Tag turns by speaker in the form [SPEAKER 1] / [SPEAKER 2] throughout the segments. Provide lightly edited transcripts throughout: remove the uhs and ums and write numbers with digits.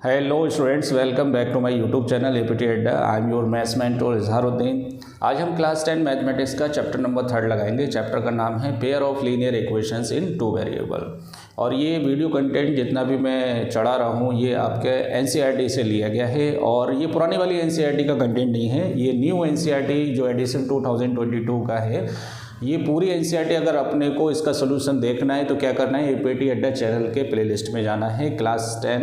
[SPEAKER 1] Hello students, welcome back to my YouTube channel APT Adda. I am your maths mentor Izharuddin. आज हम class 10 mathematics का chapter number 3 लगाएंगे। Chapter का नाम है pair of linear equations in two variable. और ये वीडियो कंटेंट जितना भी मैं चढ़ा रहा हूँ ये आपके एनसीईआरटी से लिया गया है और ये पुरानी वाली एनसीईआरटी का कंटेंट नहीं है। ये न्यू एनसीईआरटी जो एडिशन 2022 का है, ये पूरी एनसीईआरटी अगर अपने को इसका सोल्यूशन देखना है तो क्या करना है, एपीटी अड्डा चैनल के प्लेलिस्ट में जाना है। क्लास 10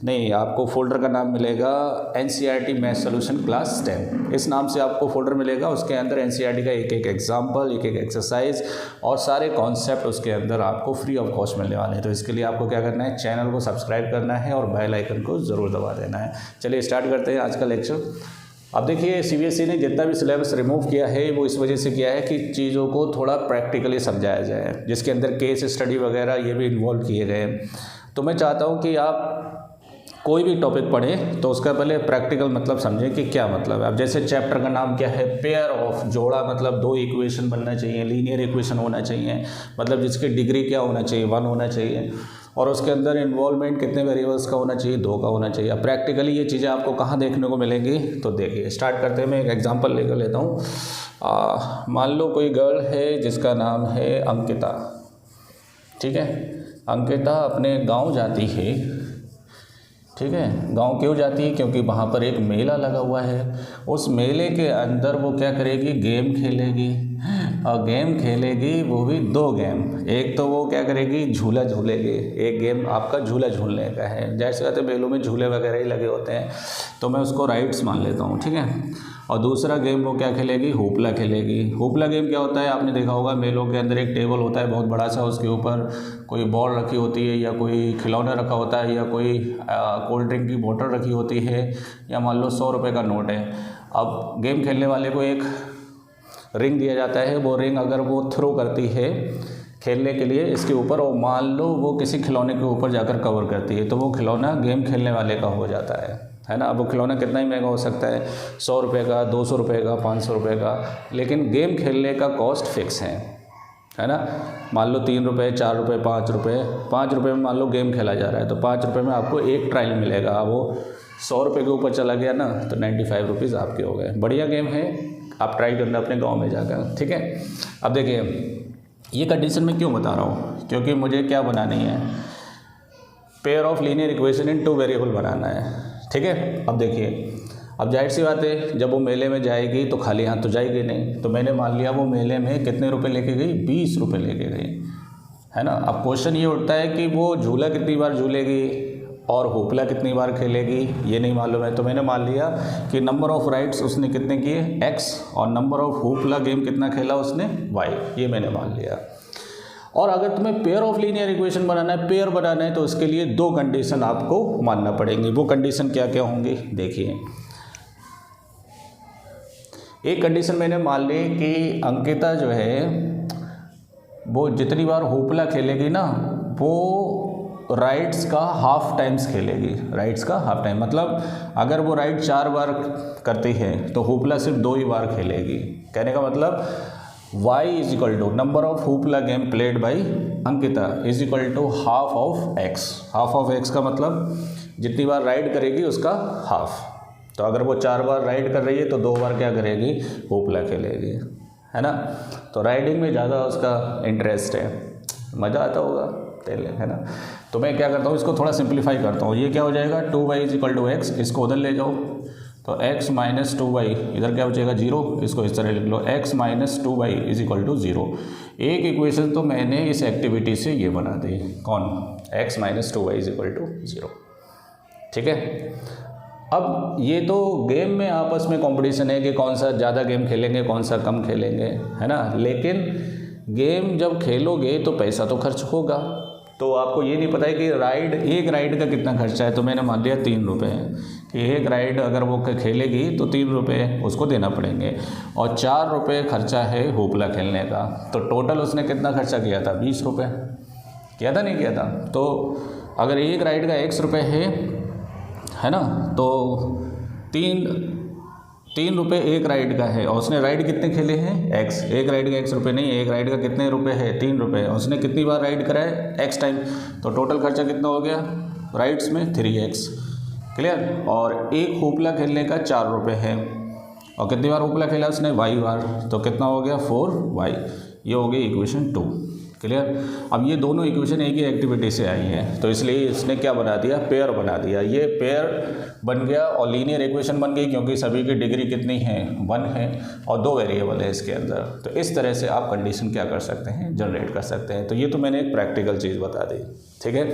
[SPEAKER 1] नहीं, आपको फोल्डर का नाम मिलेगा एनसीईआरटी मैथ सोल्यूशन क्लास 10, इस नाम से आपको फोल्डर मिलेगा। उसके अंदर एनसीईआरटी का एक एक एग्जाम्पल, एक एक एक्सरसाइज और सारे कॉन्सेप्ट उसके अंदर आपको फ्री ऑफ कॉस्ट मिलने वाले हैं। तो इसके लिए आपको क्या करना है, चैनल को सब्सक्राइब करना है और बेल आइकन को ज़रूर दबा देना है। चलिए स्टार्ट करते हैं आज का लेक्चर। अब देखिए, सीबीएसई ने जितना भी सिलेबस रिमूव किया है वो इस वजह से किया है कि चीज़ों को थोड़ा प्रैक्टिकली समझाया जाए, जिसके अंदर केस स्टडी वगैरह ये भी इन्वॉल्व किए गए हैं। तो मैं चाहता हूँ कि आप कोई भी टॉपिक पढ़ें तो उसका पहले प्रैक्टिकल मतलब समझें कि क्या मतलब है। अब जैसे चैप्टर का नाम क्या है, पेयर ऑफ, जोड़ा मतलब दो इक्वेशन बनना चाहिए, लीनियर इक्वेशन होना चाहिए, मतलब जिसकी डिग्री क्या होना चाहिए, 1 होना चाहिए, और उसके अंदर इन्वॉल्वमेंट कितने वेरिएबल्स का होना चाहिए, 2 का होना चाहिए। अब प्रैक्टिकली ये चीज़ें आपको कहाँ देखने को मिलेंगी, तो देखिए स्टार्ट करते हैं। मैं एक एग्जांपल लेकर लेता हूँ। मान लो कोई गर्ल है जिसका नाम है अंकिता, ठीक है। अंकिता अपने गांव जाती है, ठीक है। गांव क्यों जाती है, क्योंकि वहाँ पर एक मेला लगा हुआ है। उस मेले के अंदर वो क्या करेगी, गेम खेलेगी, और गेम खेलेगी वो भी 2 गेम। एक तो वो क्या करेगी, झूला झूलेगी। एक गेम आपका झूला झूलने का है, जैसे कहते हैं मेलों में झूले वगैरह ही लगे होते हैं, तो मैं उसको राइड्स मान लेता हूँ, ठीक है। और दूसरा गेम वो क्या खेलेगी, होपला खेलेगी। होपला गेम क्या होता है, आपने देखा होगा मेलों के अंदर एक टेबल होता है बहुत बड़ा सा, उसके ऊपर कोई बॉल रखी होती है या कोई खिलौना रखा होता है या कोई कोल्ड ड्रिंक की बोतल रखी होती है, या मान लो 100 रुपये का नोट है। अब गेम खेलने वाले को एक रिंग दिया जाता है, वो रिंग अगर वो थ्रो करती है खेलने के लिए इसके ऊपर, और मान लो वो किसी खिलौने के ऊपर जाकर कवर करती है, तो वो खिलौना गेम खेलने वाले का हो जाता है ना। अब वो खिलौना कितना ही महंगा हो सकता है, 100 रुपये का, 200 रुपये का, 500 रुपये का, लेकिन गेम खेलने का कॉस्ट फिक्स है ना। मान लो 3 रुपये, 4 रुपये, 5 रुपये, 5 रुपये में मान लो गेम खेला जा रहा है, तो 5 रुपये में आपको एक ट्रायल मिलेगा। वो 100 रुपये के ऊपर चला गया ना, तो 95 रुपीज़ आपके हो गए। बढ़िया गेम है, आप ट्राई करना अपने गांव में जाकर, ठीक है। अब देखिए, ये कंडीशन मैं क्यों बता रहा हूँ, क्योंकि मुझे क्या बनानी है, pair of linear equation in 2 variable बनाना है, ठीक है। अब देखिए, अब जाहिर सी बात है जब वो मेले में जाएगी तो खाली हाथ तो जाएगी नहीं। तो मैंने मान लिया वो मेले में कितने रुपए लेके गई, 20 रुपये लेके गई, है ना। अब क्वेश्चन ये उठता है कि वो झूला कितनी बार झूलेगी और होपला कितनी बार खेलेगी, ये नहीं मालूम है। तो मैंने मान लिया कि नंबर ऑफ राइड्स उसने कितने किए, x, और नंबर ऑफ होपला गेम कितना खेला उसने, y, ये मैंने मान लिया। और अगर तुम्हें पेयर ऑफ लीनियर इक्वेशन बनाना है, पेयर बनाना है, तो उसके लिए 2 कंडीशन आपको मानना पड़ेंगी। वो कंडीशन क्या क्या होंगी, देखिए। एक कंडीशन मैंने मान ली कि अंकिता जो है वो जितनी बार होपला खेलेगी ना, वो राइड्स का हाफ टाइम्स खेलेगी। राइड्स का हाफ टाइम मतलब अगर वो राइड 4 बार करती है तो होपला सिर्फ 2 ही बार खेलेगी। कहने का मतलब y is equal to number of hoopla game played by Ankita is equal to half of x। Half of x का मतलब जितनी बार राइड करेगी उसका हाफ। तो अगर वो 4 बार राइड कर रही है तो 2 बार क्या करेगी, होपला खेलेगी, है ना। तो राइडिंग में ज़्यादा उसका इंटरेस्ट है, मज़ा आता होगा, है ना। तो मैं क्या करता हूँ, इसको थोड़ा सिंप्लीफाई करता हूँ। ये क्या हो जाएगा, 2y is equal to x, इसको उधर ले जाओ तो x माइनस 2y, इधर क्या हो जाएगा 0, इसको इस तरह लिख लो, x minus 2y is equal to 0। एक इक्वेशन तो मैंने इस एक्टिविटी से ये बना दी, कौन, x minus 2y is equal to 0, ठीक है। अब ये तो गेम में आपस में कंपटीशन है कि कौन सा ज़्यादा गेम खेलेंगे, कौन सा कम खेलेंगे, है ना। लेकिन गेम जब खेलोगे तो पैसा तो खर्च होगा। तो आपको ये नहीं पता है कि एक राइड का कितना खर्चा है, तो मैंने मान लिया 3 रुपये कि एक राइड अगर वो खेलेगी तो 3 रुपये उसको देना पड़ेंगे, और 4 रुपये खर्चा है होपला खेलने का। तो टोटल उसने कितना खर्चा किया था, 20 रुपये किया था, नहीं किया था। तो अगर एक राइड का 100 रुपये है ना, तो 3 रुपये एक राइड का है, और उसने राइड कितने खेले हैं, x। एक राइड का 100 रुपये नहीं, एक राइड का कितने रुपये है, 3 रुपये। उसने कितनी बार राइड करा है, x टाइम। तो टोटल खर्चा कितना हो गया राइड्स में, 3x। क्लियर। और एक होपला खेलने का 4 रुपये है, और कितनी बार होपला खेला उसने, y बार, तो कितना हो गया 4y। ये हो गई इक्वेशन 2। क्लियर। अब ये दोनों इक्वेशन एक ही एक्टिविटी से आई हैं, तो इसलिए इसने क्या बना दिया, पेयर बना दिया। ये पेयर बन गया और लीनियर इक्वेशन बन गई, क्योंकि सभी की डिग्री कितनी है, 1 है, और 2 वेरिएबल है इसके अंदर। तो इस तरह से आप कंडीशन क्या कर सकते हैं, जनरेट कर सकते हैं। तो ये तो मैंने एक प्रैक्टिकल चीज़ बता दी, ठीक है।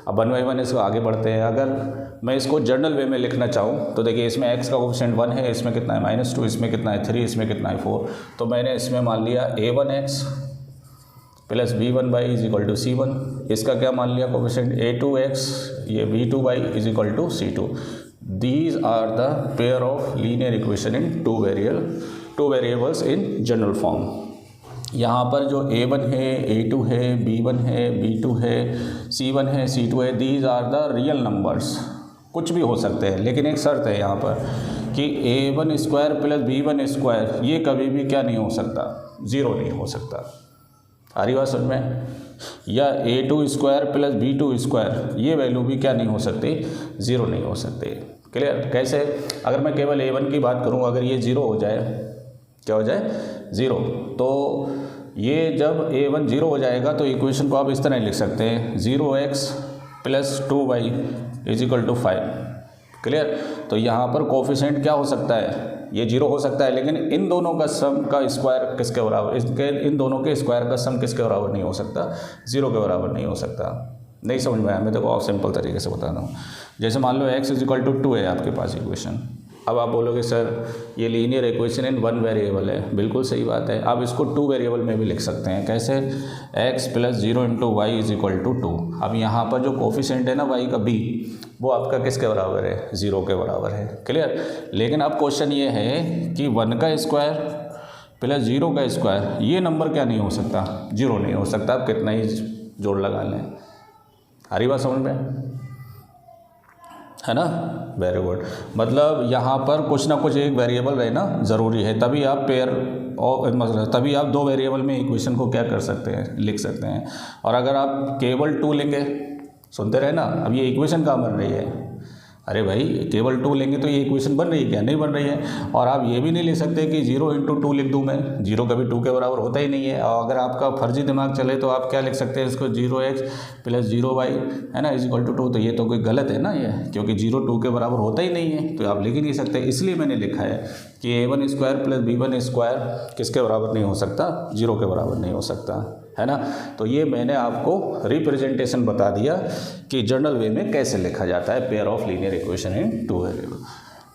[SPEAKER 1] अब 1 बाई 1 इसको आगे बढ़ते हैं। अगर मैं इसको जर्नल वे में लिखना चाहूँ तो देखिए, इसमें x का कोफिशिएंट 1 है, इसमें कितना है -2, इसमें कितना है 3, इसमें कितना है 4। तो मैंने इसमें मान लिया a1x plus b1 y is equal to c1। इसका क्या मान लिया कोफिशिएंट a2x, ये b2 y is equal to c2। These are the pair of linear equation in two variables in general form. यहाँ पर जो a1 है, a2 है, b1 है, b2 है, c1 है, c2 है, these are the real numbers. कुछ भी हो सकते हैं, लेकिन एक शर्त है यहाँ पर कि a1 square plus b1 square ये कभी भी क्या नहीं हो सकता, 0 नहीं हो सकता। आ रही बात समझ में। या a2 square plus b2 square ये वैल्यू भी क्या नहीं हो सकती, 0 नहीं हो सकती। क्लियर। कैसे, अगर मैं केवल a1 की बात करूँ, अगर ये 0 हो जाए, क्या हो जाए 0, तो ये जब a1 0 हो जाएगा तो इक्वेशन को आप इस तरह लिख सकते हैं 0x plus 2y is equal to 5। Clear. तो यहाँ पर कोफिशिएंट क्या हो सकता है, ये 0 हो सकता है, लेकिन इन दोनों का सम का स्क्वायर किसके बराबर, इन दोनों के स्क्वायर का सम किसके बराबर नहीं हो सकता, 0 के बराबर नहीं हो सकता। नहीं समझ में आया, मैं देखो और सिंपल तरीके से बता रहा हूँ। जैसे मान लो x इज इक्वल टू 2 है आपके पास इक्वेशन। अब आप बोलोगे सर ये लीनियर इक्वेशन इन 1 वेरिएबल है, बिल्कुल सही बात है। आप इसको 2 वेरिएबल में भी लिख सकते हैं। कैसे, x plus 0 into y is equal to 2। अब यहाँ पर जो कोफिशिएंट है ना y का b, वो आपका किसके बराबर है, 0 के बराबर है। क्लियर। लेकिन अब क्वेश्चन ये है कि 1 का स्क्वायर प्लस 0 का स्क्वायर ये नंबर क्या नहीं हो सकता, 0 नहीं हो सकता, आप कितना ही जोड़ लगा लें। हरी बात समझ में है ना, वेरी गुड। मतलब यहाँ पर कुछ ना कुछ एक वेरिएबल रहना ज़रूरी है, तभी आप पेयर और मतलब तभी आप 2 वेरिएबल में इक्वेशन को क्या कर सकते हैं, लिख सकते हैं। और अगर आप केवल 2 लेंगे, सुनते रहे ना, अब ये इक्वेशन कहाँ बन रही है, अरे भाई केवल 2 लेंगे तो ये इक्वेशन बन रही है क्या, नहीं बन रही है। और आप ये भी नहीं लिख सकते कि 0 इंटू 2 लिख दूँ मैं, 0 कभी 2 के बराबर होता ही नहीं है। और अगर आपका फर्जी दिमाग चले तो आप क्या लिख सकते हैं इसको, 0x प्लस 0y है ना इज इक्वल टू 2। तो ये तो कोई गलत है ना ये, क्योंकि 0 2 के बराबर होता ही नहीं है, तो आप लिख ही नहीं सकते। इसलिए मैंने लिखा है कि a1 square plus b1 square किसके बराबर नहीं हो सकता, 0 के बराबर नहीं हो सकता, है ना। तो ये मैंने आपको रिप्रेजेंटेशन बता दिया कि जनरल वे में कैसे लिखा जाता है pair of linear equation in 2 variable.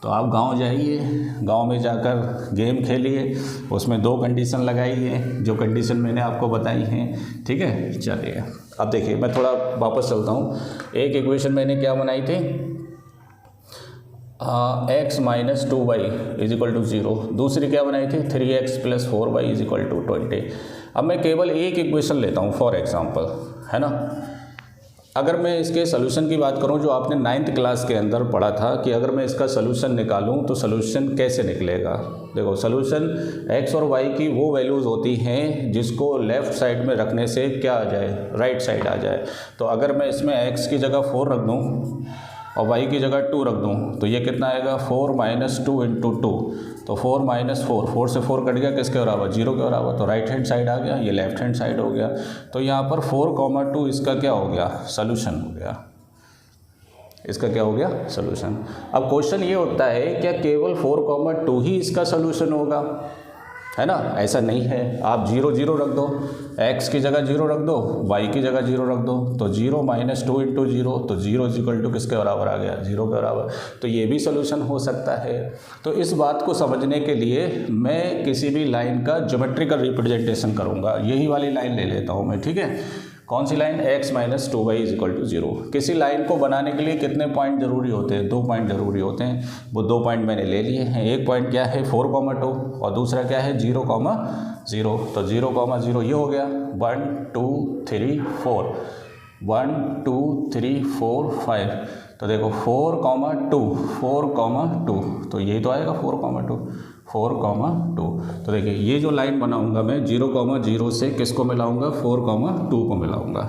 [SPEAKER 1] तो आप गांव जाइए, गांव में जाकर गेम खेलिए, उसमें 2 कंडीशन लगाइए, जो कंडीशन मैंने आपको बताई हैं, ठीक है। चलिए अब देखिए, मैं थोड़ा वापस चलता हूँ। एक इक्वेशन मैंने क्या बनाई थी, x minus 2y is equal to 0। दूसरी क्या बनाई थी, 3x plus 4y is equal to 20। अब मैं केवल एक इक्वेशन लेता हूँ फॉर एग्जांपल, है ना। अगर मैं इसके सोल्यूशन की बात करूँ, जो आपने 9th क्लास के अंदर पढ़ा था कि अगर मैं इसका सोल्यूशन निकालूँ तो सोल्यूशन कैसे निकलेगा। देखो, सोल्यूशन x और y की वो वैल्यूज़ होती हैं जिसको लेफ़्ट साइड में रखने से क्या आ जाए, राइट साइड आ जाए। तो अगर मैं इसमें x की जगह 4 रख दूँ और y की जगह 2 रख दूँ तो ये कितना आएगा, 4 माइनस 2 इंटू 2। तो 4 माइनस 4 से 4 कट गया, किसके बराबर, 0 के बराबर। तो राइट हैंड साइड आ गया, ये लेफ्ट हैंड साइड हो गया। तो यहाँ पर 4, 2 इसका क्या हो गया, सोल्यूशन हो गया। इसका क्या हो गया, सोल्यूशन। अब क्वेश्चन ये होता है क्या केवल 4, 2 ही इसका सोल्यूशन होगा, है ना। ऐसा नहीं है, आप 0 0 रख दो, x की जगह 0 रख दो, y की जगह 0 रख दो, तो 0 माइनस 2 इंटू 0, तो 0 इज इक्वल टू किसके बराबर आ गया, 0 के बराबर। तो ये भी सोल्यूशन हो सकता है। तो इस बात को समझने के लिए मैं किसी भी लाइन का ज्योमेट्रिकल रिप्रेजेंटेशन करूँगा। यही वाली लाइन ले लेता हूँ मैं, ठीक है। कौन सी line, x minus 2y is equal to 0। किसी लाइन को बनाने के लिए कितने पॉइंट जरूरी होते हैं, 2 पॉइंट जरूरी होते हैं। वो 2 पॉइंट मैंने ले लिए हैं। एक पॉइंट क्या है, 4, 2 और दूसरा क्या है 0, 0। तो 0, 0 ये हो गया 1 2 3 4, 1 2 3 4 5। तो देखो 4, 2 तो यही तो आएगा 4, 2। तो देखिए ये जो लाइन बनाऊंगा मैं 0, 0 से किसको मिलाऊंगा, 4, 2 को मिलाऊंगा।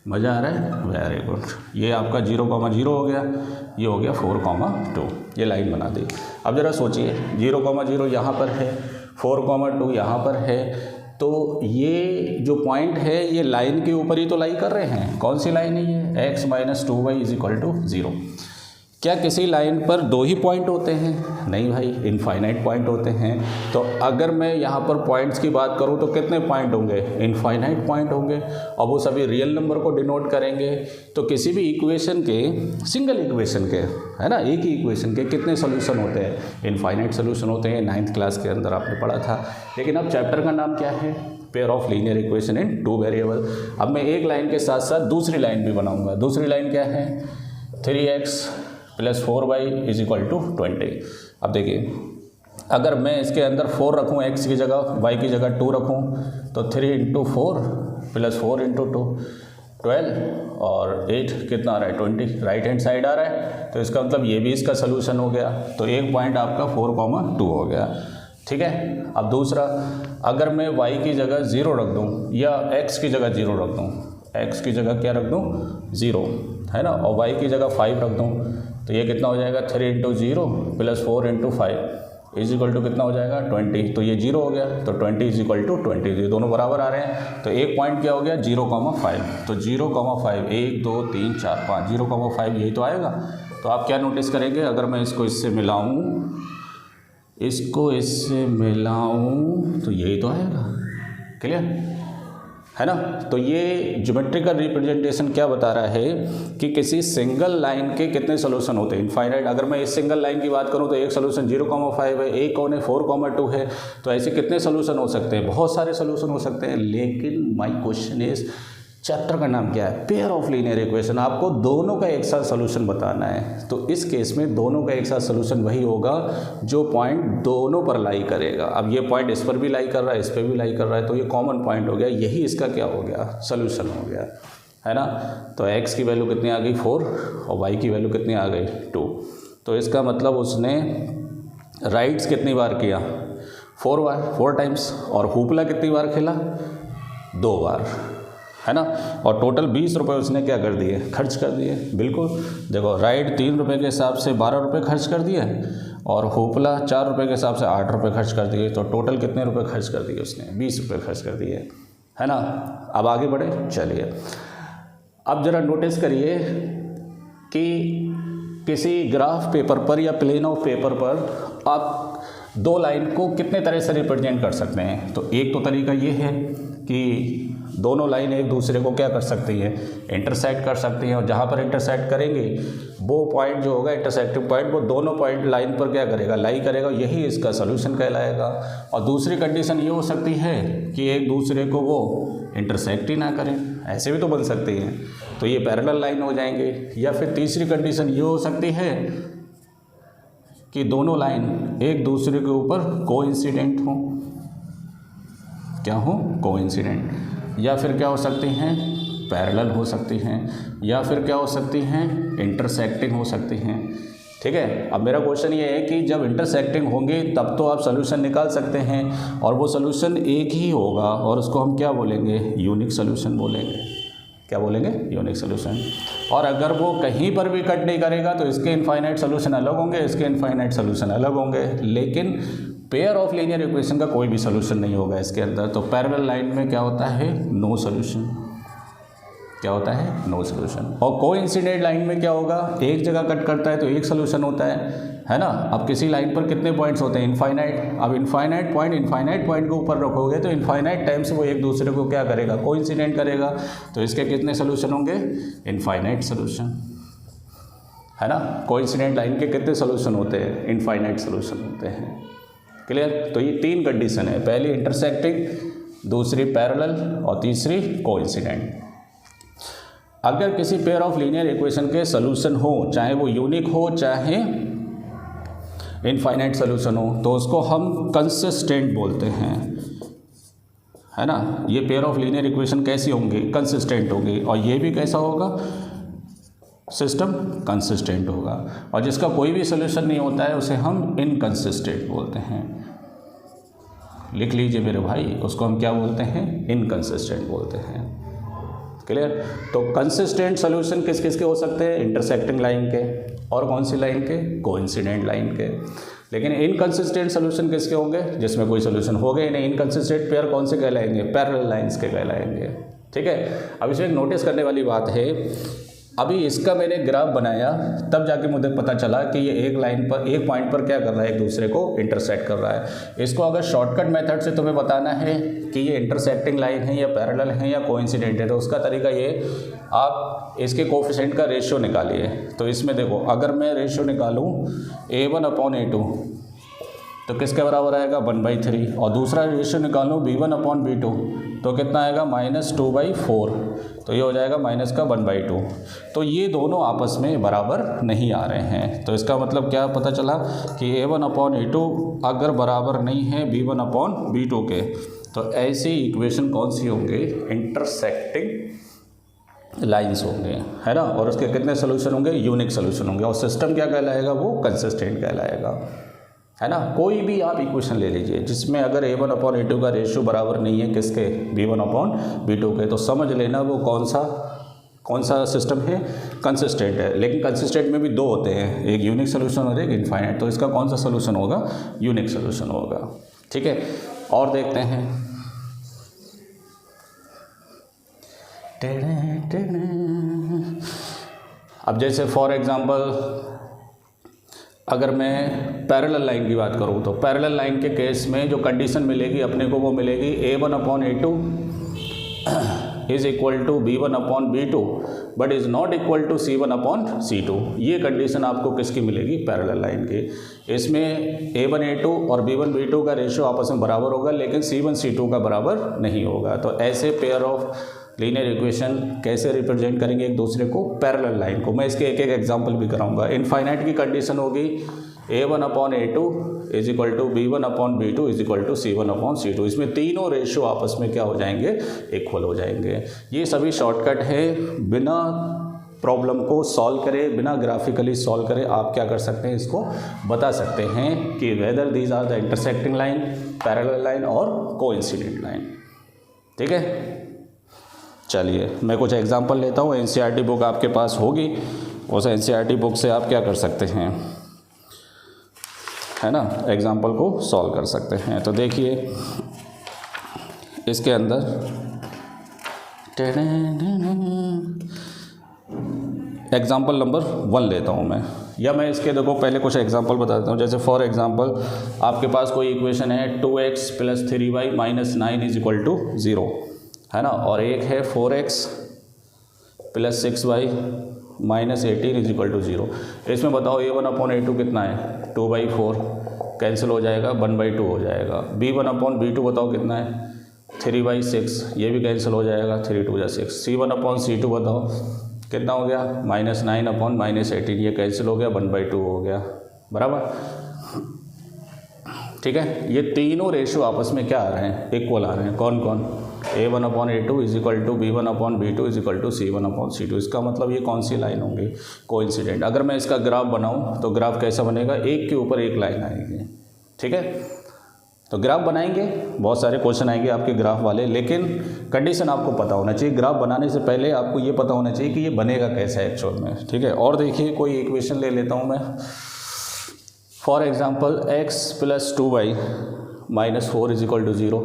[SPEAKER 1] मज़ा आ रहा है, वेरी गुड। ये आपका 0,0 हो गया, ये हो गया 4,2, ये लाइन बना दी। अब ज़रा सोचिए 0,0 यहाँ पर है, 4,2 यहाँ पर है, तो ये जो पॉइंट है ये लाइन के ऊपर ही तो लाई कर रहे हैं। कौन सी लाइन है ये? x - 2y = 0। क्या किसी लाइन पर दो ही पॉइंट होते हैं? नहीं भाई, इनफाइनाइट पॉइंट होते हैं। तो अगर मैं यहाँ पर पॉइंट्स की बात करूँ तो कितने पॉइंट होंगे? इनफाइनाइट पॉइंट होंगे, और वो सभी रियल नंबर को डिनोट करेंगे। तो किसी भी इक्वेशन के, सिंगल इक्वेशन के, है ना, एक ही इक्वेशन के कितने सोल्यूशन होते हैं? इनफाइनाइट सोल्यूशन होते हैं। 9th क्लास के अंदर आपने पढ़ा था। लेकिन अब चैप्टर का नाम क्या है? Pair of linear equation in 2 variable. अब मैं एक लाइन के साथ साथ दूसरी लाइन भी बनाऊंगा। दूसरी लाइन क्या है? 3x + 4y = 20। अब देखिए, अगर मैं इसके अंदर 4 रखूँ x की जगह, y की जगह 2 रखूँ, तो 3 × 4 + 4 × 2 12, और 8 कितना आ रहा है? 20, राइट हैंड साइड आ रहा है। तो इसका मतलब ये भी इसका सोल्यूशन हो गया। तो एक पॉइंट आपका 4,2 हो गया। ठीक है। अब दूसरा, अगर मैं y की जगह 0 रख दूँ या x की जगह 0 रख दूँ, x की जगह क्या रख दूँ? 0, है ना, और y की जगह 5 रख दूँ, तो ये कितना हो जाएगा? 3 × 0 + 4 × 5 = कितना हो जाएगा? 20। तो ये 0 हो गया, तो 20 = 20, ये दोनों बराबर आ रहे हैं। तो एक पॉइंट क्या हो गया? 0,5। तो 0,5, 1 2 3 4 5, 0,5 यही तो आएगा। तो आप क्या नोटिस करेंगे? अगर मैं इसको इससे मिलाऊँ, इसको इससे मिलाऊँ, तो यही तो आएगा। क्लियर है ना। तो ये ज्योमेट्रिकल रिप्रेजेंटेशन क्या बता रहा है कि किसी सिंगल लाइन के कितने सोल्यूशन होते हैं? इनफाइनाइट। अगर मैं इस सिंगल लाइन की बात करूं तो एक सोल्यूशन 0,5 है, एक कौन है? 4,2 है। तो ऐसे कितने सोल्यूशन हो सकते हैं? बहुत सारे सोल्यूशन हो सकते हैं। लेकिन माय क्वेश्चन इज, चैप्टर का नाम क्या है? Pair of linear equation. आपको दोनों का एक साथ सोल्यूशन बताना है। तो इस केस में दोनों का एक साथ सोल्यूशन वही होगा जो पॉइंट दोनों पर लाई करेगा। अब ये पॉइंट इस पर भी लाई कर रहा है, इस पर भी लाई कर रहा है, तो ये कॉमन पॉइंट हो गया। यही इसका क्या हो गया? सोल्यूशन हो गया, है ना। तो x की वैल्यू कितनी आ गई? 4, और y की वैल्यू कितनी आ गई? 2। तो इसका मतलब उसने राइट्स कितनी बार किया? 4 बार, 4 टाइम्स। और हुपला कितनी बार खेला? 2 बार, है ना। और टोटल 20 रुपये उसने क्या कर दिए? खर्च कर दिए। बिल्कुल, देखो, राइड 3 रुपये के हिसाब से 12 रुपये खर्च कर दिए, और होपला 4 रुपये के हिसाब से 8 रुपये खर्च कर दिए। तो टोटल कितने रुपये खर्च कर दिए उसने? 20 रुपये खर्च कर दिए, है ना। अब आगे बढ़े, चलिए। अब ज़रा नोटिस करिए कि किसी ग्राफ पेपर पर या प्लेन ऑफ पेपर पर आप दो लाइन को कितने तरह से रिप्रेजेंट कर सकते हैं? तो एक तो तरीका ये है कि दोनों लाइन एक दूसरे को क्या कर सकती है? इंटरसेक्ट कर सकती हैं। और जहाँ पर इंटरसेक्ट करेंगे वो पॉइंट जो होगा इंटरसेक्टिंग पॉइंट, वो दोनों पॉइंट लाइन पर क्या करेगा? लाई करेगा। यही इसका सोल्यूशन कहलाएगा। और दूसरी कंडीशन ये हो सकती है कि एक दूसरे को वो इंटरसेक्ट ही ना करें, ऐसे भी तो बन सकती हैं, तो ये पैरेलल लाइन हो जाएंगे। या फिर तीसरी कंडीशन ये हो सकती है कि दोनों लाइन एक दूसरे के ऊपर कोइंसिडेंट हो। क्या हो? कोइंसिडेंट। या फिर क्या हो सकती हैं? पैरेलल हो सकती हैं। या फिर क्या हो सकती हैं? इंटरसेक्टिंग हो सकती हैं। ठीक है। अब मेरा क्वेश्चन ये है कि जब इंटरसेक्टिंग होंगे तब तो आप सोल्यूशन निकाल सकते हैं, और वो सोल्यूशन एक ही होगा, और उसको हम क्या बोलेंगे? यूनिक सोल्यूशन बोलेंगे। क्या बोलेंगे? Unique solution. और अगर वो कहीं पर भी कट नहीं करेगा तो इसके इनफाइनाइट सोल्यूशन अलग होंगे, इसके इनफाइनाइट सोल्यूशन अलग होंगे। लेकिन पेयर ऑफ लीनियर इक्वेशन का कोई भी सोल्यूशन नहीं होगा इसके अंदर। तो पैरेलल लाइन में क्या होता है? No solution. क्या होता है? No solution. और कोइंसिडेंट लाइन में क्या होगा? एक जगह कट करता है तो एक सोल्यूशन होता है ना। अब किसी लाइन पर कितने पॉइंट्स होते हैं? इनफाइनाइट। अब इनफाइनाइट पॉइंट के ऊपर रखोगे तो इनफाइनाइट टाइम्स वो एक दूसरे को क्या करेगा? कोइंसिडेंट करेगा। तो इसके कितने सोल्यूशन होंगे? इनफाइनाइट सोल्यूशन, है ना। कोइंसिडेंट लाइन के कितने सोल्यूशन होते हैं? इनफाइनाइट सोल्यूशन होते हैं। क्लियर। तो ये 3 कंडीशन है, पहली इंटरसेक्टिंग, दूसरी पैरेलल, और तीसरी कोइंसिडेंट। अगर किसी पेयर ऑफ लीनियर इक्वेशन के सोल्यूशन हो, चाहे वो यूनिक हो चाहे इनफाइनाइट सोल्यूशन हो, तो उसको हम कंसिस्टेंट बोलते हैं, है ना। ये पेयर ऑफ लीनियर इक्वेशन कैसी होंगी? कंसिस्टेंट होगी। और ये भी कैसा होगा? सिस्टम कंसिस्टेंट होगा। और जिसका कोई भी सोल्यूशन नहीं होता है उसे हम इनकंसिस्टेंट बोलते हैं। लिख लीजिए मेरे भाई, उसको हम क्या बोलते हैं? इनकंसिस्टेंट बोलते हैं। क्लियर। तो कंसिस्टेंट सोल्यूशन किस किस के हो सकते हैं, इंटरसेक्टिंग लाइन के, और कौन सी लाइन के, कोइंसिडेंट लाइन के। लेकिन इनकंसिस्टेंट सोल्यूशन किसके होंगे, जिसमें कोई सोल्यूशन होगा ही नहीं। इनकंसिस्टेंट पेयर कौन से कहलाएंगे, पैरेलल लाइंस के कहलाएंगे। ठीक है, अब इसमें एक नोटिस करने वाली बात है, अभी इसका मैंने ग्राफ बनाया तब जाके मुझे पता चला कि ये एक लाइन पर, एक पॉइंट पर क्या कर रहा है, एक दूसरे को इंटरसेक्ट कर रहा है। इसको अगर शॉर्टकट मेथड से तुम्हें बताना है कि ये इंटरसेक्टिंग लाइन है या पैरेलल है या कोइंसिडेंट है, तो उसका तरीका ये, आप इसके कोफिशिएंट का रेशियो निकालिए। तो इसमें देखो, अगर मैं रेशियो निकालूँ A1/A2 तो किसके बराबर आएगा, 1/3, और दूसरा रेशियो निकालूँ B1/B2 तो कितना आएगा, -2/4, तो ये हो जाएगा माइनस का 1/2। तो ये दोनों आपस में बराबर नहीं आ रहे हैं। तो इसका मतलब क्या पता चला कि A1/A2 अगर बराबर नहीं है B1/B2 के, तो ऐसी इक्वेशन कौन सी होंगे, इंटरसेक्टिंग लाइंस होंगे, है ना। और उसके कितने सोल्यूशन होंगे, यूनिक सोल्यूशन होंगे। और सिस्टम क्या कहलाएगा, वो कंसिस्टेंट कहलाएगा, है ना। कोई भी आप इक्वेशन ले लीजिए जिसमें अगर A1/A2 का रेशियो बराबर नहीं है किसके, B1/B2 के, तो समझ लेना वो कौन सा सिस्टम है, कंसिस्टेंट है। लेकिन कंसिस्टेंट में भी दो होते हैं, एक यूनिक सोल्यूशन और एक इनफाइनाइट। तो इसका कौन सा सोल्यूशन होगा, यूनिक सोल्यूशन होगा। ठीक है, और देखते हैं। अब जैसे फॉर एग्जांपल अगर मैं पैरेलल लाइन की बात करूँ, तो पैरेलल लाइन के केस में जो कंडीशन मिलेगी अपने को, वो मिलेगी A1/A2 is equal to B1/B2 but is not equal to C1/C2। ये कंडीशन आपको किसकी मिलेगी, पैरेलल लाइन की। इसमें A1/A2 और B1/B2 का रेशियो आपस में बराबर होगा, लेकिन C1/C2 का बराबर नहीं होगा। तो ऐसे पेयर ऑफ लीनियर इक्वेशन कैसे रिप्रेजेंट करेंगे एक दूसरे को, पैरेलल लाइन को। मैं इसके एक एक एग्जांपल भी कराऊंगा। इनफाइनाइट की कंडीशन होगी A1/A2 is equal to B1/B2 is equal to C1/C2। इसमें तीनों रेशियो आपस में क्या हो जाएंगे, इक्वल हो जाएंगे। ये सभी शॉर्टकट है, बिना प्रॉब्लम को सॉल्व करे, बिना ग्राफिकली सॉल्व करे आप क्या कर सकते हैं, इसको बता सकते हैं कि whether these are the intersecting line, parallel line और कोइंसिडेंट लाइन। ठीक है, चलिए मैं कुछ एग्जांपल लेता हूँ। एनसीईआरटी बुक आपके पास होगी, उस एनसीईआरटी बुक से आप क्या कर सकते हैं, है ना, एग्जांपल को सॉल्व कर सकते हैं। तो देखिए इसके अंदर एग्जांपल नंबर 1 लेता हूँ मैं, या मैं इसके देखो पहले कुछ एग्जांपल बता देता हूँ। जैसे फॉर एग्जांपल आपके पास कोई इक्वेशन है 2x + 3y - 9 is equal to 0, है ना, और एक है 4x + 6y - 18 is equal to 0। इसमें बताओ A1/A2 कितना है, 2/4 कैंसिल हो जाएगा, 1/2 हो जाएगा। B1/B2 बताओ कितना है, 3/6, ये भी कैंसिल हो जाएगा, 3 × 2 = 6। C1/C2 बताओ कितना हो गया, -9/- 18, ये कैंसिल हो गया, 1/2 हो गया, बराबर। ठीक है, ये तीनों रेशियो आपस में क्या आ रहे हैं, इक्वल आ रहे हैं। कौन कौन, A1/A2 is equal to B1/B2 is equal to C1/C2। इसका मतलब ये कौन सी लाइन होंगी, कोइंसिडेंट। अगर मैं इसका ग्राफ बनाऊं तो ग्राफ कैसा बनेगा, एक के ऊपर एक लाइन आएगी। ठीक है, तो ग्राफ बनाएंगे, बहुत सारे क्वेश्चन आएंगे आपके ग्राफ वाले, लेकिन कंडीशन आपको पता होना चाहिए। ग्राफ बनाने से पहले आपको ये पता होना चाहिए कि ये बनेगा कैसे एक्चुअल में। ठीक है, और देखिए कोई इक्वेशन ले लेता हूँ मैं। For example x + 2y - 4 is equal to 0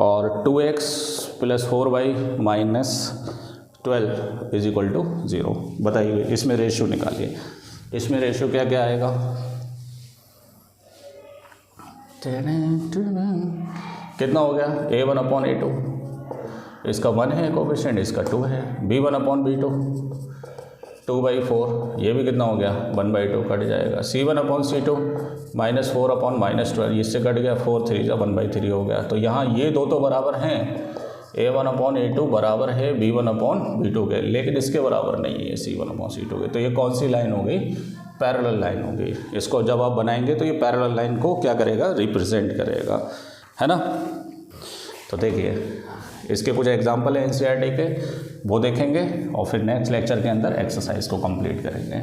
[SPEAKER 1] और 2x + 4y - 12 is equal to 0। बताइए इसमें रेशियो निकालिए। इसमें रेशियो क्या क्या आएगा, कितना हो गया, A1/A2 इसका 1 है कोफिशिएंट, इसका 2 है। B1/B2 2/4, ये भी कितना हो गया, 1/2 कट जाएगा। C1/C2 -4/- 12, इससे कट गया, 4 × 3 = 1/3 हो गया। तो यहाँ ये दो तो बराबर हैं, A1/A2 बराबर है B1/B2 के, लेकिन इसके बराबर नहीं है C1/C2 के। तो ये कौन सी लाइन होगी, पैरेलल लाइन होगी। इसको जब आप बनाएंगे तो ये पैरेलल लाइन को क्या करेगा, रिप्रेजेंट करेगा, है ना। तो देखिए इसके कुछ एग्जांपल हैं एनसीईआरटी के, वो देखेंगे और फिर नेक्स्ट लेक्चर के अंदर एक्सरसाइज को कंप्लीट करेंगे।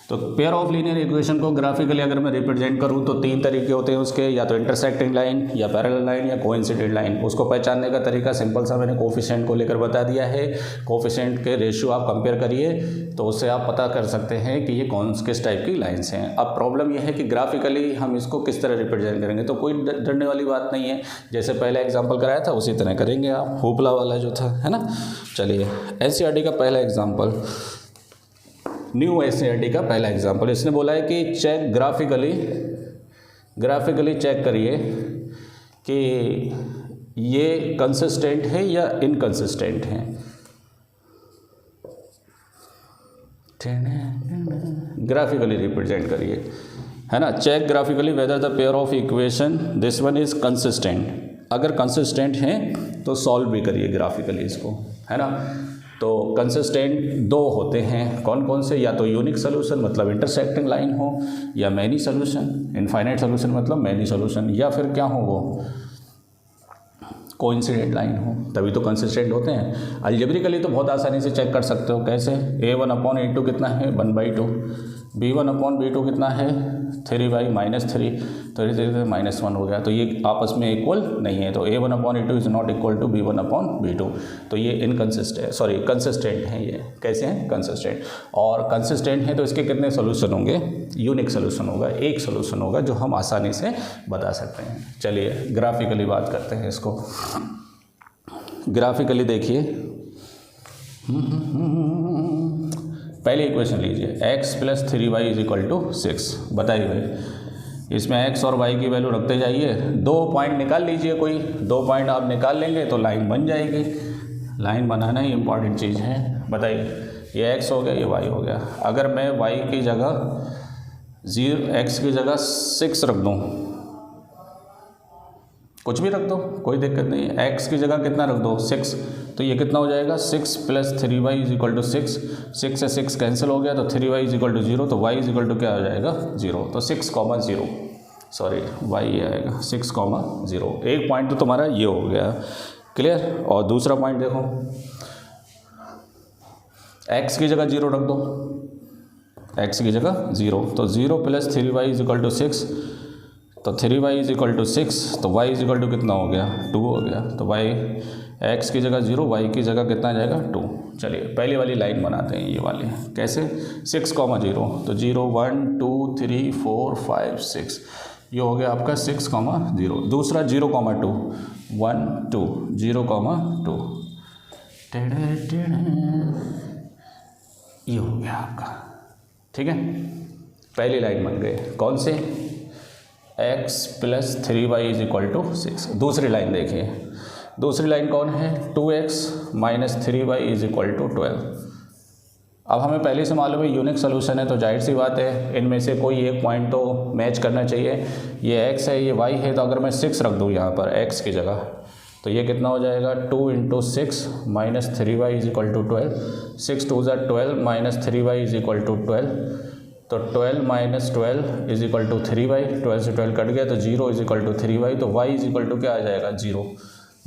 [SPEAKER 1] तो तो पेयर ऑफ लीनियर इक्वेशन को ग्राफिकली अगर मैं रिप्रेजेंट करूं तो 3 तरीके होते हैं उसके, या तो इंटरसेक्टिंग लाइन, या पैरेलल लाइन, या कोइंसिडेंट लाइन। उसको पहचानने का तरीका सिंपल सा मैंने कोफिशिएंट को लेकर बता दिया है। कोफिशिएंट के रेशियो आप कंपेयर करिए तो उससे आप पता कर सकते हैं कि ये किस टाइप की लाइन्स हैं। अब प्रॉब्लम यह है कि ग्राफिकली हम इसको किस तरह रिप्रेजेंट करेंगे, तो कोई डरने वाली बात नहीं है। जैसे पहला एग्जाम्पल कराया था उसी तरह करेंगे आप, होपला वाला जो था, है ना। चलिए एनसीईआरटी का पहला एग्जाम्पल, न्यू एनसीईआरटी का पहला एग्जाम्पल, इसने बोला है कि चेक ग्राफिकली चेक करिए कि ये कंसिस्टेंट है या इनकंसिस्टेंट है। ग्राफिकली रिप्रेजेंट करिए, है ना। Check graphically whether the pair of equation this one is consistent. अगर कंसिस्टेंट है तो सॉल्व भी करिए ग्राफिकली इसको, है ना। तो कंसिस्टेंट 2 होते हैं, कौन कौन से, या तो यूनिक सोल्यूशन मतलब इंटरसेक्टिंग लाइन हो, या मैनी सोल्यूशन, इनफाइनाइट सोल्यूशन मतलब मैनी सोल्यूशन, या फिर क्या हो वो कोइंसिडेंट लाइन हो, तभी तो कंसिस्टेंट होते हैं। अलजेब्रिकली तो बहुत आसानी से चेक कर सकते हो, कैसे, a1/a2 कितना है 1/2, b1/b2 कितना है 3/-3, तो धीरे -1 हो गया, तो ये आपस में इक्वल नहीं है, तो a1/a2 is not equal to b1/b2, तो ये कंसिस्टेंट हैं। ये कैसे हैं, कंसिस्टेंट। और कंसिस्टेंट है तो इसके कितने सोल्यूशन होंगे, यूनिक सोल्यूशन होगा, एक सोल्यूशन होगा जो हम आसानी से बता सकते हैं। चलिए ग्राफिकली बात करते हैं इसको। ग्राफिकली देखिए, पहली इक्वेशन लीजिए, x + 3y = 6। बताइए भाई, इसमें x और y की वैल्यू रखते जाइए, 2 पॉइंट निकाल लीजिए, कोई 2 पॉइंट आप निकाल लेंगे तो लाइन बन जाएगी। लाइन बनाना ही इंपॉर्टेंट चीज़ है। बताइए, ये x हो गया, ये y हो गया। अगर मैं y की जगह 0, x की जगह 6 रख दूँ, कुछ भी रख दो कोई दिक्कत नहीं है, x की जगह कितना रख दो 6, तो ये कितना हो जाएगा 6 + 3y = 6, 6 से 6 कैंसिल हो गया, तो 3y = 0, तो y = क्या हो जाएगा 0, तो 6,0, सॉरी y ये आएगा 6,0। एक पॉइंट तो तुम्हारा ये हो गया, क्लियर। और दूसरा पॉइंट देखो, x की जगह 0 रख दो, x की जगह 0, तो 0 + 3y = 6, तो 3y = 6, तो y = कितना हो गया 2 हो गया, तो y x की जगह 0, y की जगह कितना जाएगा 2। चलिए पहली वाली लाइन बनाते हैं, ये वाली कैसे, 6,0, तो 0 1 2 3 4 5 6, ये हो गया आपका 6,0। दूसरा 0,2 1 2 0,2, ये हो गया आपका, ठीक है। पहली लाइन बन गई, कौन से, x + 3y = 6। दूसरी लाइन देखिए, दूसरी लाइन कौन है, 2x - 3y = 12। अब हमें पहले से मालूम है यूनिक सोल्यूशन है, तो जाहिर सी बात है इनमें से कोई एक पॉइंट तो मैच करना चाहिए। ये x है, ये y है, तो अगर मैं 6 रख दूँ यहाँ पर x की जगह, तो ये कितना हो जाएगा 2 × 6 - 3y = 12, 6 2 = 12 - 3y = 12, तो 12 - 12 = 3y, 12 से 12 कट गया, तो 0 = 3y, तो y = क्या आ जाएगा 0,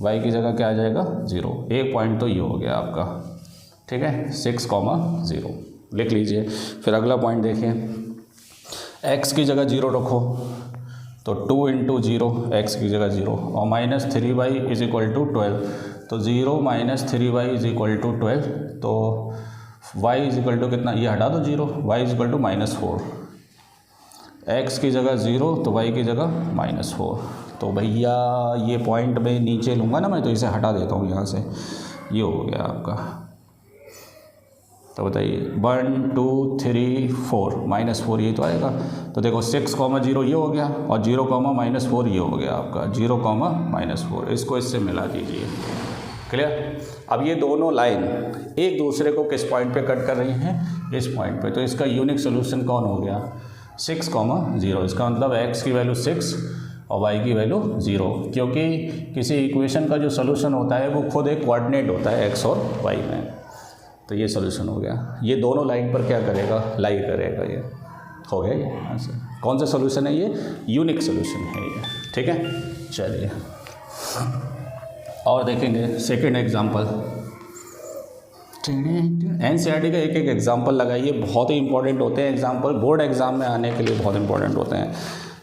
[SPEAKER 1] y की जगह क्या आ जाएगा 0। एक पॉइंट तो ये हो गया आपका, ठीक है, 6,0 लिख लीजिए। फिर अगला पॉइंट देखिए, x की जगह 0 रखो, तो 2 × 0, x की जगह 0, और -3y = 12, तो 0 - 3y = 12, तो y = कितना, ये हटा दो 0, y = -4, x की जगह 0, तो y की जगह -4, तो भैया ये पॉइंट में नीचे लूँगा ना मैं, तो इसे हटा देता हूँ यहाँ से, ये हो गया आपका। तो बताइए 1 2 3 4 -4 ये तो आएगा, तो देखो 6,0 ये हो गया, और 0, -4 ये हो गया आपका, 0, -4, इसको इससे मिला दीजिए, क्लियर। अब ये दोनों लाइन एक दूसरे को किस पॉइंट पे कट कर रही हैं, इस पॉइंट पे, तो इसका यूनिक सोल्यूशन कौन हो गया 6,0। इसका मतलब x की वैल्यू 6 और y की वैल्यू 0, क्योंकि किसी इक्वेशन का जो सोल्यूशन होता है वो खुद एक कोऑर्डिनेट होता है x और y में, तो ये सोल्यूशन हो गया। ये दोनों लाइन पर क्या करेगा, लाई करेगा, ये हो गया ये आंसर। कौन सा सोल्यूशन है ये, यूनिक सोल्यूशन है ये, ठीक है। चलिए और देखेंगे सेकंड एग्जांपल, एनसीईआरटी का एक एक एग्जाम्पल लगाइए, बहुत ही इंपॉर्टेंट होते हैं एग्जाम्पल, बोर्ड एग्जाम में आने के लिए बहुत इंपॉर्टेंट होते हैं।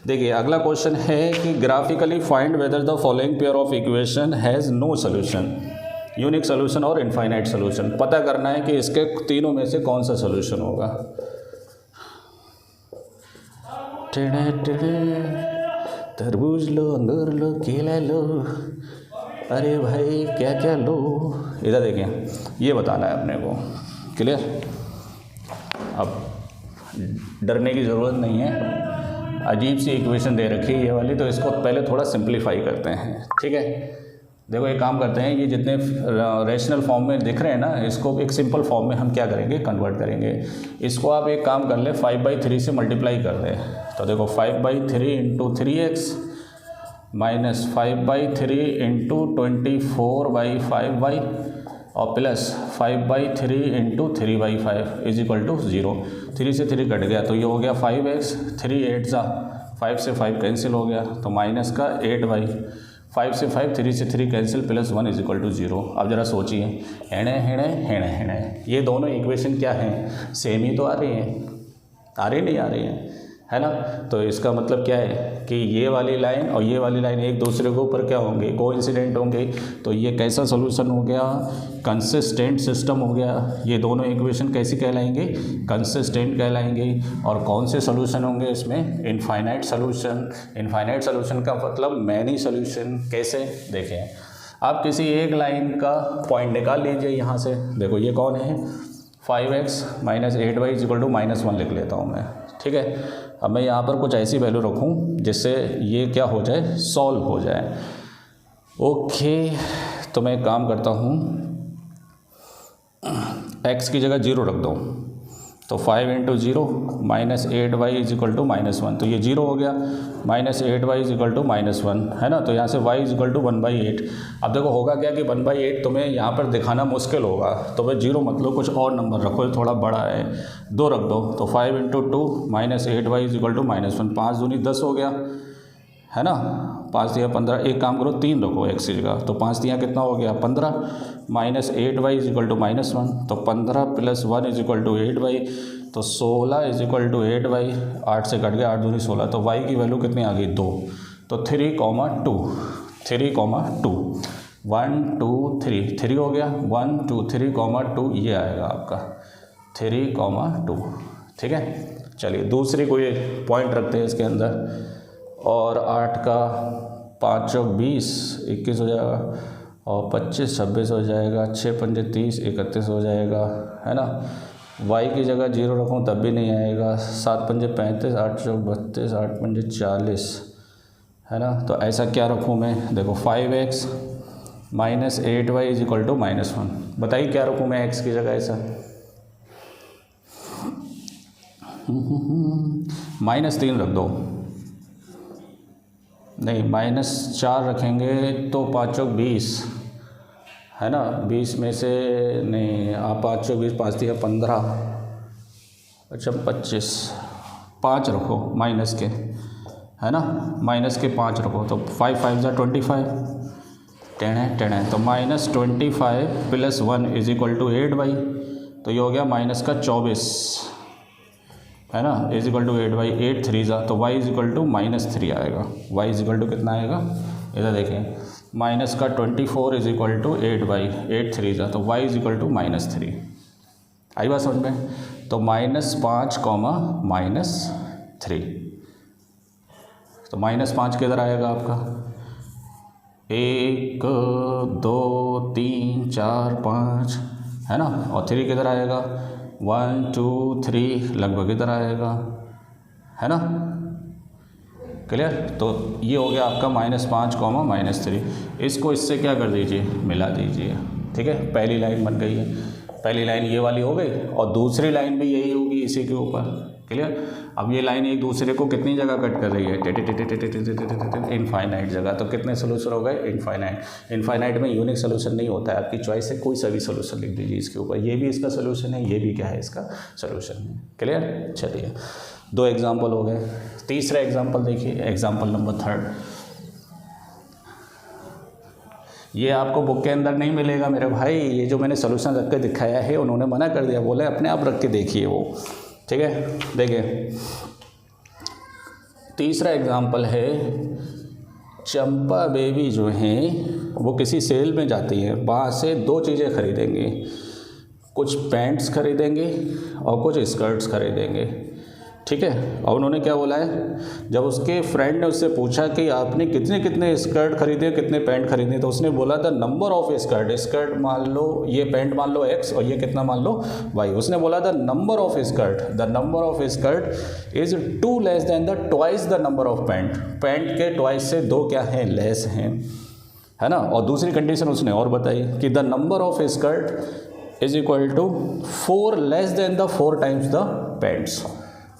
[SPEAKER 1] देखिए अगला क्वेश्चन है कि graphically find whether the following pair of equation has no solution, unique solution और इनफाइनाइट सोल्यूशन। पता करना है कि इसके तीनों में से कौन सा सोल्यूशन होगा। तरबूज लो, अंगूर लो, केला लो, अरे भाई क्या क्या लो। इधर देखें, ये बताना है अपने को, क्लियर। अब डरने की ज़रूरत नहीं है, अजीब सी इक्वेशन दे रखी है ये वाली, तो इसको पहले थोड़ा सिंप्लीफाई करते हैं, ठीक है। देखो एक काम करते हैं, ये जितने रैशनल फॉर्म में दिख रहे हैं ना, इसको एक सिंपल फॉर्म में हम क्या करेंगे, कन्वर्ट करेंगे। इसको आप एक काम कर ले, 5/3 से मल्टीप्लाई कर दें। तो देखो 5/3 into 3x minus 5/3 into 24/5y और plus 5/3 into 3/5 is equal to 0। 3 से 3 कट गया तो ये हो गया 5x, 3 8 जा 5 से 5 कैंसिल हो गया तो माइनस का 8y, 5 से 5, 3 से 3 cancel, plus 1 is equal to 0। अब जरा सोचिए, हेणे हेणे हेणे हेणे, ये दोनों इक्वेशन क्या हैं, सेम ही तो आ रही हैं, आ रही नहीं आ रही हैं, है ना। तो इसका मतलब क्या है कि ये वाली लाइन और ये वाली लाइन एक दूसरे के ऊपर क्या होंगे, कोइंसिडेंट होंगे। तो ये कैसा सोल्यूशन हो गया, कंसिस्टेंट सिस्टम हो गया। ये दोनों इक्वेशन कैसी कहलाएंगे, कंसिस्टेंट कहलाएंगे। और कौन से सोल्यूशन होंगे इसमें, इनफाइनाइट सोल्यूशन। इनफाइनाइट सोल्यूशन का मतलब मैनी सोल्यूशन। कैसे, देखें आप किसी एक लाइन का पॉइंट निकाल लीजिए यहाँ से। देखो ये कौन है, 5x minus 8y is equal to -1 लिख लेता हूँ मैं, ठीक है। अब मैं यहाँ पर कुछ ऐसी वैल्यू रखूँ जिससे ये क्या हो जाए, सॉल्व हो जाए। ओके, तो मैं एक काम करता हूँ, x की जगह 0 रख दो, तो 5 into 0 minus 8y is equal to -1, तो ये 0 हो गया, minus 8y is equal to -1, है ना। तो यहाँ से y इज इक्वल टू 1/8। अब देखो होगा क्या कि 1/8 तुम्हें यहाँ पर दिखाना मुश्किल होगा, तो वह 0 मतलब कुछ और नंबर रखो, थोड़ा बड़ा है, 2 रख दो। तो 5 into 2 minus 8y is equal to -1, 5 दूनी 10 हो गया, है ना। 5 दिया 15, एक काम करो 3 रखो x की जगह, तो 5 दिया कितना हो गया 15, minus 8y is equal to -1, तो 15 plus 1 is equal to 8y, तो 16 इज इक्वल टू 8y, 8 से कट गया, 8 दूनी 16, तो y की वैल्यू कितनी आ गई 2, तो 3,2, 3,2, 1 2 3, 3 हो गया, 1 2 3,2 ये आएगा आपका 3,2, ठीक है। चलिए दूसरी कोई पॉइंट रखते हैं इसके अंदर, और 8 का 5 चौक 20, 21 हो जाएगा, और 25 26 हो जाएगा, 6 पंजे 30, 31 हो जाएगा, है ना। y की जगह 0 रखूँ तब भी नहीं आएगा, 7 पंजे 35, 8 चौक 32, 8 पंजे 40, है ना। तो ऐसा क्या रखूँ मैं, देखो 5x minus 8y is equal to -1, बताइए क्या रखूँ मैं x की जगह ऐसा, -3 रख दो, नहीं -4 रखेंगे तो 5 चौक 20, है ना। 20 में से नहीं, आप 5 चौक 20, 5 दिया 15, अच्छा 25, 5 रखो माइनस के, है ना, माइनस के 5 रखो, तो 5 5 जा 25, 10 तो -25 plus 1 is equal to 8y, तो ये हो गया माइनस का 24, है ना, इज इक्वल टू 8y, 8 3 जा, तो y इज इक्वल टू -3 आएगा। y इज इक्वल टू कितना आएगा, इधर देखें, माइनस का 24 इज इक्वल टू 8y, 8 3 जा, तो y इज इक्वल टू -3। आई बात समझ में, तो -5 -3, तो -5 किधर आएगा आपका, 1 2 3 4 5, है ना, और 3 किधर आएगा, 1 2 3 लगभग इधर आएगा, है ना, क्लियर। तो ये हो गया आपका -5 -3। इसको इससे क्या कर दीजिए, मिला दीजिए, ठीक है। पहली लाइन बन गई है, पहली लाइन ये वाली हो गई, और दूसरी लाइन भी यही होगी इसी के ऊपर, क्लियर। अब ये लाइन एक दूसरे को कितनी जगह कट कर रही है, इनफाइनाइट जगह, तो कितने सोल्यूशन हो गए, इनफाइनाइट। इनफाइनाइट में यूनिक सोल्यूशन नहीं होता है, आपकी चॉइस है, कोई सा भी सोल्यूशन लिख दीजिए इसके ऊपर, ये भी इसका सोल्यूशन है, ये भी क्या है इसका सोल्यूशन है, क्लियर। चलिए 2 एग्जाम्पल हो गए, तीसरा एग्जाम्पल देखिए, एग्जाम्पल नंबर 3। ये आपको बुक के अंदर नहीं मिलेगा मेरे भाई, ये जो मैंने सोल्यूशन रख के दिखाया है उन्होंने मना कर दिया, बोले अपने आप रख के देखिए वो, ठीक है। देखिए तीसरा एग्जाम्पल है, चंपा बेबी जो हैं वो किसी सेल में जाती है, वहाँ से दो चीज़ें खरीदेंगी, कुछ पैंट्स खरीदेंगे और कुछ स्कर्ट्स खरीदेंगे, ठीक है। और उन्होंने क्या बोला है, जब उसके फ्रेंड ने उससे पूछा कि आपने कितने कितने स्कर्ट खरीदे कितने पैंट खरीदे, तो उसने बोला the number of skirt, skirt मान लो ये पैंट मान लो x और ये कितना मान लो y, उसने बोला the number of skirt, the number of skirt is 2 less than the twice the number of pant, pant के ट्वाइस से 2 क्या हैं, लेस हैं, है ना। और दूसरी कंडीशन उसने और बताई कि the number of skirt is equal to 4 less than the 4 times the pants,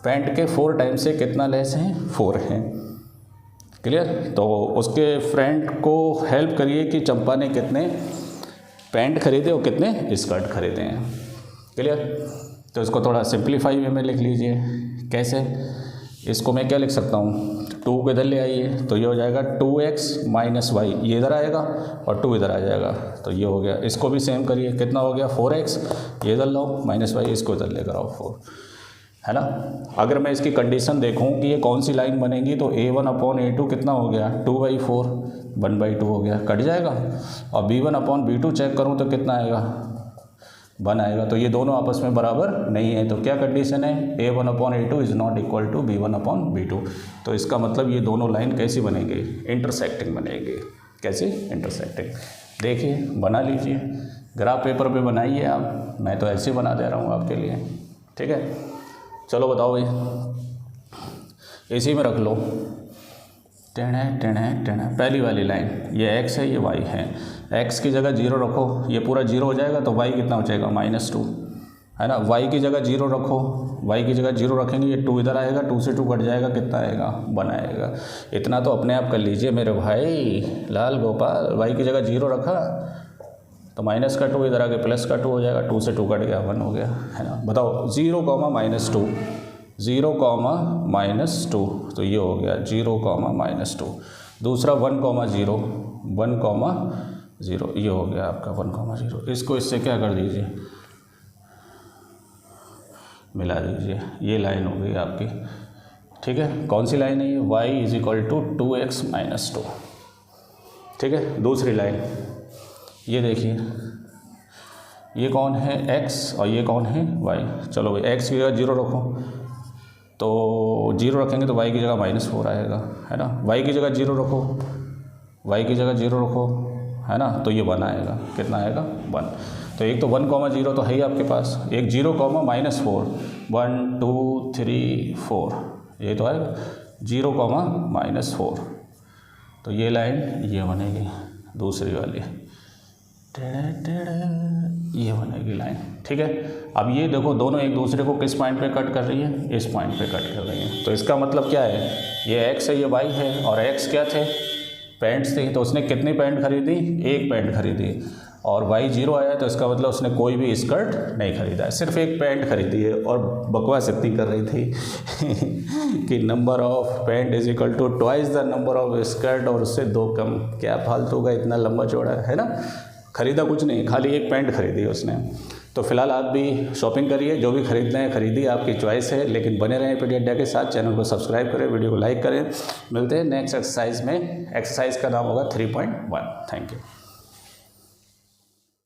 [SPEAKER 1] pant के 4 टाइम्स से कितना लेस हैं, 4 हैं, क्लियर। तो उसके फ्रेंड को हेल्प करिए कि चंपा ने कितने पैंट खरीदे और कितने स्कर्ट खरीदे हैं, क्लियर। तो इसको थोड़ा सिंप्लीफाई वे में लिख लीजिए, कैसे, इसको मैं क्या लिख सकता हूँ, 2 को इधर ले आइए तो ये हो जाएगा 2x माइनस वाई, ये इधर आएगा और 2 इधर आ जाएगा, तो ये हो गया। इसको भी सेम करिए, कितना हो गया 4x, ये इधर लाओ माइनस वाई, इसको इधर लेकर आओ 4, है ना। अगर मैं इसकी कंडीशन देखूं कि ये कौन सी लाइन बनेगी, तो a1/a2 कितना हो गया 2/4, 1/2 हो गया, कट जाएगा। और b1/b2 चेक करूं तो कितना आएगा 1 आएगा, तो ये दोनों आपस में बराबर नहीं है। तो क्या कंडीशन है, a1/a2 is not equal to b1/b2। तो इसका मतलब ये दोनों लाइन कैसी बनेगी, इंटरसेक्टिंग बनेगी। कैसी, इंटरसेक्टिंग। देखिए बना लीजिए, ग्राफ पेपर पे बनाइए आप, मैं तो ऐसे बना दे रहा हूँ आपके लिए, ठीक है। चलो बताओ भाई, इसी में रख लो, टेढ़े टेढ़े टेढ़े, पहली वाली लाइन ये x है ये y है, x की जगह 0 रखो, ये पूरा 0 हो जाएगा, तो y कितना हो जाएगा -2, है ना। y की जगह 0 रखो, y की जगह 0 रखेंगे, ये 2 इधर आएगा, 2 से 2 कट जाएगा, कितना आएगा 1 आएगा। इतना तो अपने आप कर लीजिए मेरे भाई लाल गोपाल, y की जगह 0 रखा तो माइनस का 2 इधर आके प्लस का 2 हो जाएगा, 2 से 2 कट गया 1 हो गया, है ना। बताओ 0, -2, 0, -2, तो ये हो गया 0, -2। दूसरा 1, 0, 1, 0, ये हो गया आपका 1, 0। इसको इससे क्या कर दीजिए, मिला दीजिए, ये लाइन हो गई आपकी, ठीक है। कौन सी लाइन है ये, y is equal to 2x - 2, ठीक है। दूसरी लाइन ये देखिए, ये कौन है x और ये कौन है y। चलो भाई x की जगह 0 रखो, तो 0 रखेंगे तो y की जगह -4 आएगा, है ना। y की जगह 0 रखो, y की जगह 0 रखो, है ना, तो ये 1 आएगा, कितना आएगा 1। तो एक तो 1, 0 तो है ही आपके पास, एक 0, -4, 1 2 3 4, ये तो आएगा 0, -4। तो ये लाइन ये बनेगी दूसरी वाली, ये बनेगी लाइन, ठीक है। अब ये देखो दोनों एक दूसरे को किस पॉइंट पे कट कर रही है, इस पॉइंट पे कट कर रही है। तो इसका मतलब क्या है, ये x है ये y है, और x क्या थे, पैंट्स थी, तो उसने कितनी पैंट खरीदी, 1 पैंट खरीदी, और y 0 आया, तो इसका मतलब उसने कोई भी स्कर्ट नहीं खरीदा है, सिर्फ 1 पैंट खरीदी है। और बकवास इतनी कर रही थी कि number of pant is equal to twice the number of skirt, और उससे 2 कम। क्या फालतू का इतना लंबा चौड़ा है ना, खरीदा कुछ नहीं, खाली 1 पैंट खरीदी उसने। तो फिलहाल आप भी शॉपिंग करिए, जो भी खरीदना है खरीदिए, आपकी चॉइस है, लेकिन बने रहें पीटी अड्डा के साथ। चैनल को सब्सक्राइब करें, वीडियो को लाइक करें। मिलते हैं नेक्स्ट एक्सरसाइज में, एक्सरसाइज का नाम होगा 3.1। Thank you.